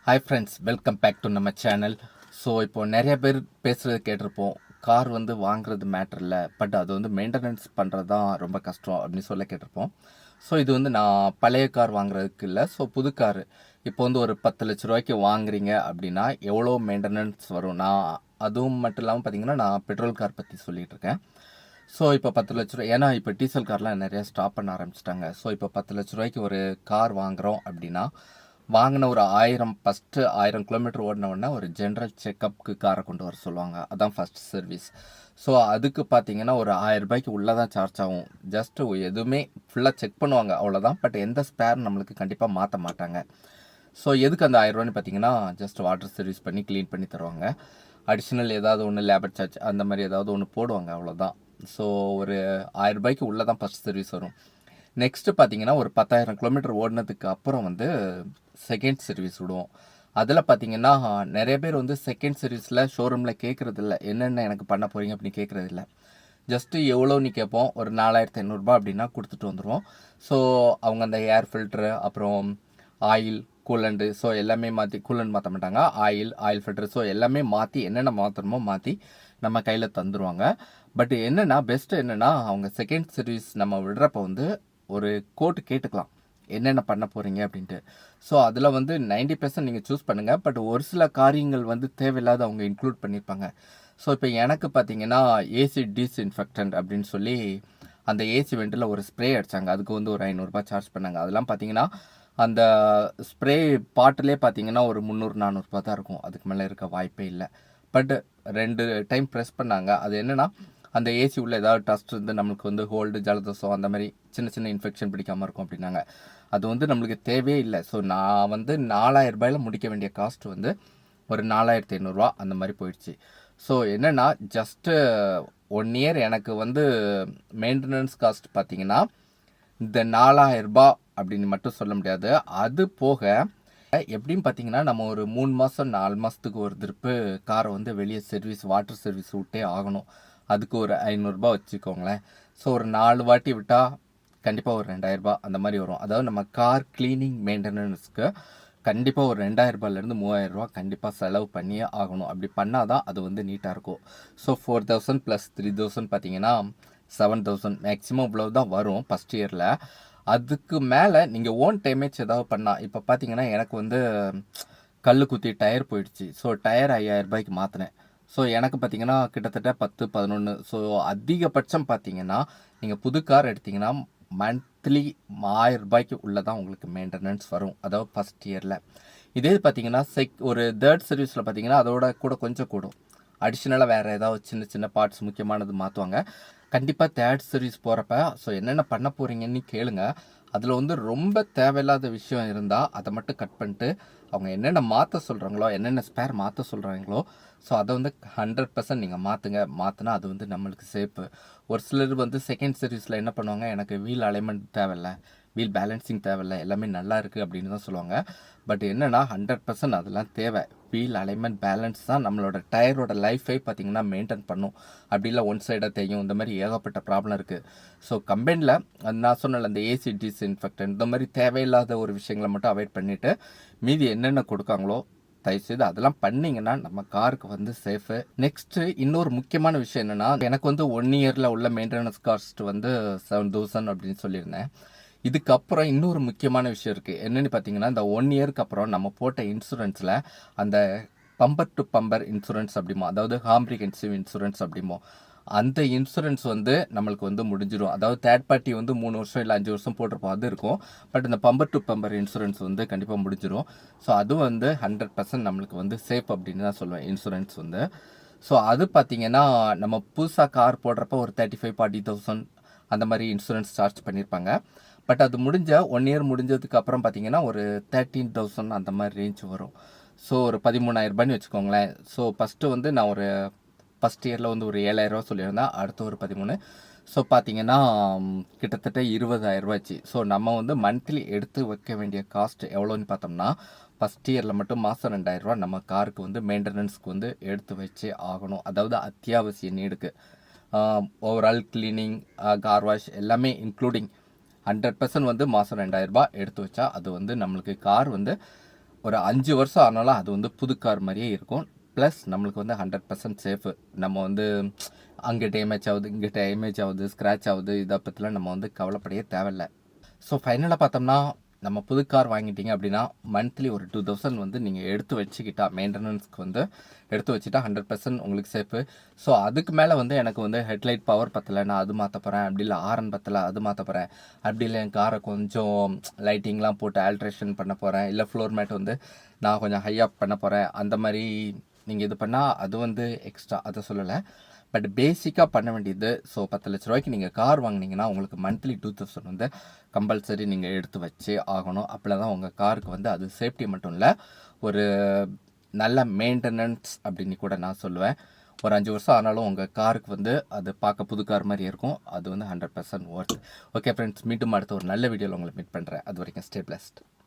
Hi friends, welcome back to நம்ம channel. So இப்போது நிறைய பேர் பேசுகிறது கேட்டிருப்போம். கார் வாங்குறது மேட்டர் இல்லை, பட் அது மெயின்டெனன்ஸ் பண்ணுறது தான் ரொம்ப கஷ்டம் அப்படின்னு சொல்ல கேட்டிருப்போம். ஸோ இது நான் பழைய கார் வாங்குறதுக்கு இல்லை, ஸோ புது கார் இப்போ ஒரு 10 லட்ச ரூபாய்க்கு வாங்குறீங்க அப்படின்னா எவ்வளோ மெயின்டெனன்ஸ் வரும். நான் அதுவும் மட்டும் இல்லாமல் பார்த்தீங்கன்னா நான் பெட்ரோல் கார் பற்றி சொல்லிகிட்டு இருக்கேன். ஸோ இப்போ 10 லட்ச ரூபா, ஏன்னா இப்போ டீசல் கார்லாம் நிறையா ஸ்டாப் பண்ண ஆரம்பிச்சிட்டாங்க. ஸோ இப்போ 10 லட்ச ரூபாய்க்கு ஒரு கார் வாங்குகிறோம் அப்படின்னா வாங்கின ஒரு 1000 கிலோமீட்டர் ஓடின உடனே ஒரு ஜென்ரல் செக்கப்புக்கு காரை கொண்டு வர சொல்லுவாங்க. அதான் ஃபஸ்ட் சர்வீஸ். ஸோ அதுக்கு பார்த்தீங்கன்னா ஒரு 1000 ரூபாய்க்கு உள்ளே தான் சார்ஜ் ஆகும். ஜஸ்ட்டு எதுவுமே ஃபுல்லாக செக் பண்ணுவாங்க, அவ்வளோதான். பட் எந்த ஸ்பேர் நம்மளுக்கு கண்டிப்பாக மாற்ற மாட்டாங்க. ஸோ எதுக்கு அந்த 1000ரூவான்னு பார்த்தீங்கன்னா ஜஸ்ட் வாட்டர் சர்வீஸ் பண்ணி க்ளீன் பண்ணி தருவாங்க. அடிஷ்னல் ஏதாவது ஒன்று லேபர் சார்ஜ் அந்த மாதிரி ஏதாவது ஒன்று போடுவாங்க, அவ்வளோதான். ஸோ ஒரு 1000ரூபாய்க்கு உள்ளே தான் ஃபஸ்ட் சர்வீஸ் வரும். நெக்ஸ்ட்டு பார்த்தீங்கன்னா ஒரு 10,000 கிலோமீட்டர் ஓடினதுக்கு அப்புறம் செகண்ட் சர்வீஸ் விடுவோம். அதில் பார்த்தீங்கன்னா நிறைய பேர் செகண்ட் சர்வீஸில் ஷோரூமில் கேட்குறதில்ல, என்னென்ன எனக்கு பண்ண போகிறீங்க அப்படின்னு கேட்குறதில்ல. ஜஸ்ட்டு எவ்வளோன்னு கேட்போம். ஒரு 4500 அப்படின்னா கொடுத்துட்டு வந்துடுவோம். ஸோ அவங்க அந்த ஏர் ஃபில்ட்ரு, அப்புறம் ஆயில், கூலண்டு, ஸோ எல்லாமே மாற்றி, கூலண்ட் மாற்ற மாட்டாங்க, ஆயில் ஃபில்ட்ரு, ஸோ எல்லாமே மாற்றி என்னென்ன மாற்றணுமோ மாற்றி நம்ம கையில் தந்துடுவாங்க. பட் என்னென்னா பெஸ்ட்டு என்னென்னா அவங்க செகண்ட் சர்வீஸ் நம்ம விடுறப்ப ஒரு கோட்டு கேட்டுக்கலாம், என்னென்ன பண்ண போகிறீங்க அப்படின்ட்டு. ஸோ அதில் 90% நீங்கள் சூஸ் பண்ணுங்கள். பட் ஒரு சில காரியங்கள் தேவையில்லாத அவங்க இன்க்ளூட் பண்ணியிருப்பாங்க. ஸோ இப்போ எனக்கு பார்த்தீங்கன்னா ஏசி டிஸ்இன்ஃபெக்டன்ட் அப்படின்னு சொல்லி அந்த ஏசி வெண்டில் ஒரு ஸ்ப்ரே அடித்தாங்க. அதுக்கு ஒரு 500 சார்ஜ் பண்ணாங்க. அதெல்லாம் பார்த்தீங்கன்னா அந்த ஸ்ப்ரே பாட்டிலே பார்த்தீங்கன்னா ஒரு 300-400 தான் இருக்கும், அதுக்கு மேலே இருக்க வாய்ப்பே இல்லை. பட் 2 டைம் ப்ரெஸ் பண்ணாங்க. அது என்னென்னா அந்த ஏசி உள்ள ஏதாவது டஸ்ட் நம்மளுக்கு ஹோல்டு, ஜலதோஷம் அந்த மாதிரி சின்ன சின்ன இன்ஃபெக்ஷன் பிடிக்காமல் இருக்கும் அப்படின்னாங்க. அது நம்மளுக்கு தேவையே இல்லை. ஸோ நான் 4000 முடிக்க வேண்டிய காஸ்ட் ஒரு 4500 அந்த மாதிரி போயிடுச்சு. ஸோ என்னென்னா ஜஸ்ட்டு 1 இயர் எனக்கு மெயின்டெனன்ஸ் காஸ்ட் பார்த்தீங்கன்னா இந்த 4000 அப்படின்னு மட்டும் சொல்ல முடியாது. அது போக எப்படின்னு பார்த்தீங்கன்னா நம்ம ஒரு 3 மாதம் 4 மாதத்துக்கு ஒரு திருப்பு காரை வெளியே சர்வீஸ், வாட்டர் சர்வீஸ் விட்டே ஆகணும். அதுக்கு ஒரு 500 வச்சுக்கோங்களேன். ஸோ ஒரு 4 வாட்டி விட்டால் கண்டிப்பாக ஒரு 2000 அந்த மாதிரி வரும். அதாவது நம்ம கார் கிளீனிங் மெயின்டெனன்ஸ்க்கு கண்டிப்பாக ஒரு 2000 3000 கண்டிப்பாக செலவு பண்ணியே ஆகணும். அப்படி பண்ணால் தான் அது நீட்டாக இருக்கும். ஸோ 4000 + 3000 பார்த்தீங்கன்னா 7000 மேக்ஸிமம் இவ்வளவு தான் வரும் ஃபஸ்ட் இயரில். அதுக்கு மேலே நீங்கள் ஓன் டேமேஜ் ஏதாவது பண்ணால், இப்போ பார்த்தீங்கன்னா எனக்கு கல் குத்தி டயர் போயிடுச்சு. ஸோ டயர் 5000 மாற்றினேன். ஸோ எனக்கு பார்த்தீங்கன்னா கிட்டத்தட்ட 10, 11. ஸோ அதிகபட்சம் பார்த்தீங்கன்னா நீங்கள் புது கார் எடுத்திங்கன்னா மந்த்லி 1000 உள்ளே தான் உங்களுக்கு மெயின்டெனன்ஸ் வரும், அதாவது ஃபஸ்ட் இயரில். இதே பார்த்தீங்கன்னா ஒரு தேர்ட் சர்வீஸில் பார்த்தீங்கன்னா அதோட கூட கொஞ்சம் கூடும். அடிஷ்னலாக வேறு ஏதாவது சின்ன சின்ன பார்ட்ஸ் முக்கியமானது மாற்றுவாங்க. கண்டிப்பாக தேர்ட் சர்வீஸ் போகிறப்ப ஸோ என்னென்ன பண்ண போகிறீங்கன்னு கேளுங்க. அதில் ரொம்ப தேவையில்லாத விஷயம் இருந்தால் அதை மட்டும் கட் பண்ணிட்டு அவங்க என்னென்ன மாற்ற சொல்கிறாங்களோ, என்னென்ன ஸ்பேர் மாற்ற சொல்கிறாங்களோ, ஸோ அதை 100% நீங்கள் மாற்றுங்க. மாற்றினா அது நம்மளுக்கு சேஃபு. ஒரு சிலர் செகண்ட் சர்வீஸில் என்ன பண்ணுவாங்க, எனக்கு வீல் அலைன்மெண்ட் தேவையில்லை, வீல் பேலன்சிங் தேவையில்லை, எல்லாமே நல்லா இருக்குது அப்படின்னு தான் சொல்லுவாங்க. பட் என்னென்னா 100% அதெல்லாம் தேவை. வீல் அலைன்மெண்ட் பேலன்ஸ் தான் நம்மளோட டயரோட லைஃபை பார்த்திங்கன்னா மெயின்டைன் பண்ணும். அப்படி இல்லை ஒன் சைடாக தெரியும், இந்த மாதிரி ஏகப்பட்ட ப்ராப்ளம் இருக்குது. ஸோ கம்பெனியில் நான் சொன்னல அந்த ஏசி டிஸ்இன்ஃபெக்டன்ட் இந்த மாதிரி தேவையில்லாத ஒரு விஷயங்களை மட்டும் அவாய்ட் பண்ணிவிட்டு மீதி என்னென்ன கொடுக்காங்களோ தயவுசெய்து அதெல்லாம் பண்ணிங்கன்னா நம்ம காருக்கு சேஃபு. நெக்ஸ்ட்டு இன்னொரு முக்கியமான விஷயம் என்னென்னா, எனக்கு 1 இயரில் உள்ள மெயின்டெனன்ஸ் காஸ்ட் 7000 அப்படின்னு சொல்லியிருந்தேன். இதுக்கப்புறம் இன்னொரு முக்கியமான விஷயம் இருக்குது. என்னென்னு பார்த்தீங்கன்னா, இந்த 1 இயருக்கு அப்புறம் நம்ம போட்ட இன்சூரன்ஸில் அந்த பம்பர் டு பம்பர் இன்சூரன்ஸ் அப்படிமோ, அதாவது காம்ப்ரிஹென்சிவ் இன்சூரன்ஸ் அப்படிமோ, அந்த இன்சூரன்ஸ் நம்மளுக்கு முடிஞ்சிடும். அதாவது தேர்ட் பார்ட்டி 3 வருஷம் இல்லை 5 வருஷம் போட்டிருப்போம், அது இருக்கும். பட் இந்த பம்பர் டு பம்பர் இன்சூரன்ஸ் கண்டிப்பாக முடிஞ்சிடும். ஸோ அது 100% நம்மளுக்கு சேஃப் அப்படின்னு தான் சொல்லுவேன் இன்சூரன்ஸ் ஸோ அது பார்த்திங்கன்னா நம்ம புதுசாக கார் போடுறப்ப ஒரு 35,000-40,000 அந்த மாதிரி இன்சூரன்ஸ் சார்ஜ் பண்ணியிருப்பாங்க. பட் அது 1 இயர் முடிஞ்சதுக்கு அப்புறம் பார்த்தீங்கன்னா ஒரு 13,000 அந்த மாதிரி ரேஞ்ச் வரும். ஸோ ஒரு 13,000 வச்சுக்கோங்களேன். ஸோ ஃபஸ்ட்டு நான் ஒரு ஃபஸ்ட் இயரில் ஒரு 7,000 சொல்லியிருந்தேன், அடுத்து ஒரு 13. ஸோ பார்த்தீங்கன்னா கிட்டத்தட்ட 20,000 ஆச்சு. ஸோ நம்ம மந்த்லி எடுத்து வைக்க வேண்டிய காஸ்ட் எவ்வளோன்னு பார்த்தோம்னா, ஃபஸ்ட் இயரில் மட்டும் மாதம் 2,000 நம்ம காருக்கு மெயின்டெனன்ஸ்க்கு எடுத்து வச்சே ஆகணும். அதாவது அத்தியாவசிய நீடுக்கு ஓவரால் கிளீனிங், கார் வாஷ் எல்லாமே இன்க்ளூடிங் 100% மாதம் 2,000 எடுத்து வச்சா அது நம்மளுக்கு கார் ஒரு 5 வருஷம் ஆனாலும் அது வந்து புது கார் மாதிரியே இருக்கும். ப்ளஸ் நம்மளுக்கு வந்து 100% சேஃபு. நம்ம வந்து அங்கே டேமேஜ் ஆகுது, இங்கே டேமேஜ் ஆகுது, ஸ்க்ராட்ச் ஆகுது, இதை பற்றிலாம் நம்ம வந்து கவலைப்படையே தேவையில்ல. ஸோ ஃபைனலாக பார்த்தோம்னா, நம்ம புது கார் வாங்கிட்டீங்க அப்படின்னா மந்த்லி ஒரு 2000 வந்து நீங்கள் எடுத்து வச்சுக்கிட்டா, மெயின்டெனன்ஸ்க்கு வந்து எடுத்து வச்சுட்டா 100% உங்களுக்கு சேஃபு. ஸோ அதுக்கு மேலே வந்து எனக்கு வந்து ஹெட்லைட் பவர் பத்தலை, நான் அது மாற்ற போகிறேன், அப்படி இல்லை ஹாரன் பத்தலை அது மாற்ற போகிறேன், அப்படி இல்லை என் காரை கொஞ்சம் லைட்டிங்லாம் போட்டு ஆல்ட்ரேஷன் பண்ண போகிறேன், இல்லை ஃப்ளோர் மேட் வந்து நான் கொஞ்சம் ஹையாக பண்ண போகிறேன், அந்த மாதிரி நீங்கள் இது பண்ணால் அது வந்து எக்ஸ்ட்ரா, அதை சொல்லலை. பட் பேசிக்காக பண்ண வேண்டியது, ஸோ 10 லட்ச ரூபாய்க்கு நீங்கள் கார் வாங்கினீங்கன்னா உங்களுக்கு மந்த்லி 2000 வந்து கம்பல்சரி நீங்கள் எடுத்து வச்சே ஆகணும். அப்படி தான் உங்கள் காருக்கு வந்து அது சேஃப்டி மட்டும் இல்லை, ஒரு நல்ல மெயின்டெனன்ஸ் அப்படின்னு கூட நான் சொல்லுவேன். ஒரு 5 வருஷம் ஆனாலும் உங்கள் காருக்கு வந்து அது பார்க்க புது கார் மாதிரி இருக்கும். அது வந்து 100% ஒர்த். ஓகே ஃப்ரெண்ட்ஸ், மீண்டும் அடுத்த ஒரு நல்ல வீடியோவில் உங்களை மீட் பண்ணுறேன். அது வரைக்கும் ஸ்டே பிளஸ்ட்.